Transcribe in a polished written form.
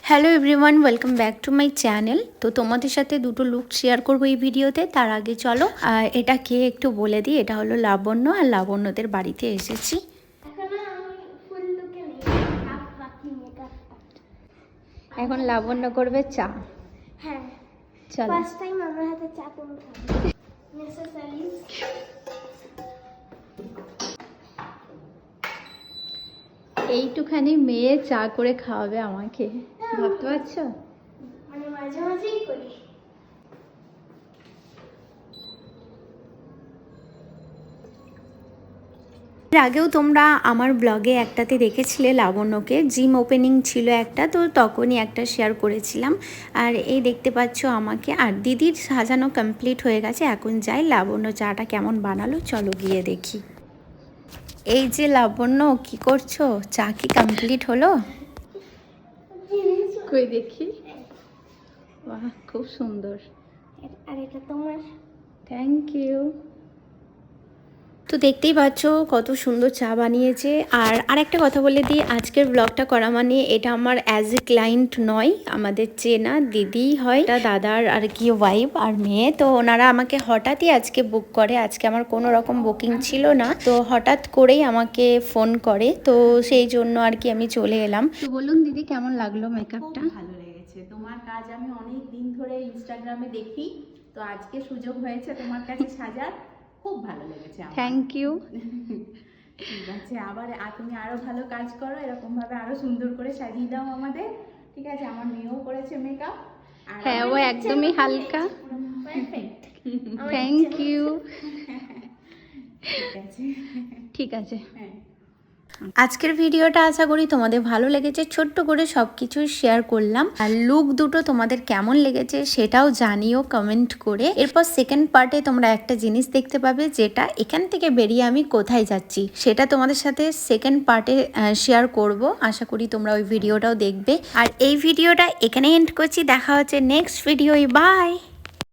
Hello everyone, welcome back to my channel. তো তোমাদের সাথে দুটো লুক শেয়ার করবো এই ভিডিওতে। তার আগে চলো এটা কে একটু বলে দিই। এটা হলো লাবণ্য, আর লাবণ্যদের বাড়িতে এসেছি। এখন লাবণ্য করবে চা। হ্যাঁ, চলো। ফার্স্ট টাইম আমার হাতে চা করে খাবো। নেসেসারি। এইটুখানি মেয়ে চা করে খাওয়াবে আমাকে, ভাবতে পারছো? মানে মাঝে মাঝেই করি। এর আগেও তোমরা আমার ব্লগে একটাতে দেখেছিলে লাবণ্যকে, জিম ওপেনিং ছিল একটা, তো তখনই একটা শেয়ার করেছিলাম। আর এই দেখতে পাচ্ছ আমাকে। আর দিদির সাজানো কমপ্লিট হয়ে গেছে। এখন যাই লাবণ্য চাটা কেমন বানালো, চলো গিয়ে দেখি। এই যে লাবণ্য, কি করছো? চা কি কমপ্লিট হলো? কই দেখি। বাহ, খুব সুন্দর। আর এটা তোমার। Thank you. তো দেখতেই পাচ্ছ কত সুন্দর চা বানিয়েছে। আর আরেকটা কথা বলে দিই, আজকের ব্লগটা করা মানে এটা আমার অ্যাজ এ ক্লায়েন্ট নয়, আমাদের চেনা দিদি হয়, এটা দাদার আর কি ওয়াইফ আর মেয়ে। তো ওনারা আমাকে হঠাৎই আজকে বুক করে। আজকে আমার কোনো রকম বুকিং ছিল না, তো হঠাৎ করেই আমাকে ফোন করে, তো সেই জন্য আর কি আমি চলে এলাম। তো বলুন দিদি, কেমন লাগলো মেকআপটা? ভালো লেগেছে। তোমার কাজ আমি অনেক দিন ধরে ইনস্টাগ্রামে দেখি, তো আজকে সুযোগ হয়েছে তোমার কাছে সাজার, খুব ভালো লেগেছে আমার। Thank you. ঠিক আছে, আবার তুমি আরো ভালো কাজ করো, এরকম ভাবে আরো সুন্দর করে সাজিয়ে দাও আমাদের। ঠিক আছে, আমার মেয়েও করেছে মেকআপ। হ্যাঁ, ও একদমই হালকা। পারফেক্ট। Thank you. ঠিক আছে। ঠিক আছে। হ্যাঁ, আজকের ভিডিওটা আশা করি তোমাদের ভালো লেগেছে। ছোট্ট করে সব কিছু শেয়ার করলাম। আর লুক দুটো তোমাদের কেমন লেগেছে সেটাও জানিও কমেন্ট করে। এরপর সেকেন্ড পার্টে তোমরা একটা জিনিস দেখতে পাবে, যেটা এখান থেকে বেরিয়ে আমি কোথায় যাচ্ছি সেটা তোমাদের সাথে সেকেন্ড পার্টে শেয়ার করব। আশা করি তোমরা ওই ভিডিওটাও দেখবে। আর এই ভিডিওটা এখানে এন্ড করছি। দেখা হচ্ছে নেক্সট ভিডিওয়। বাই।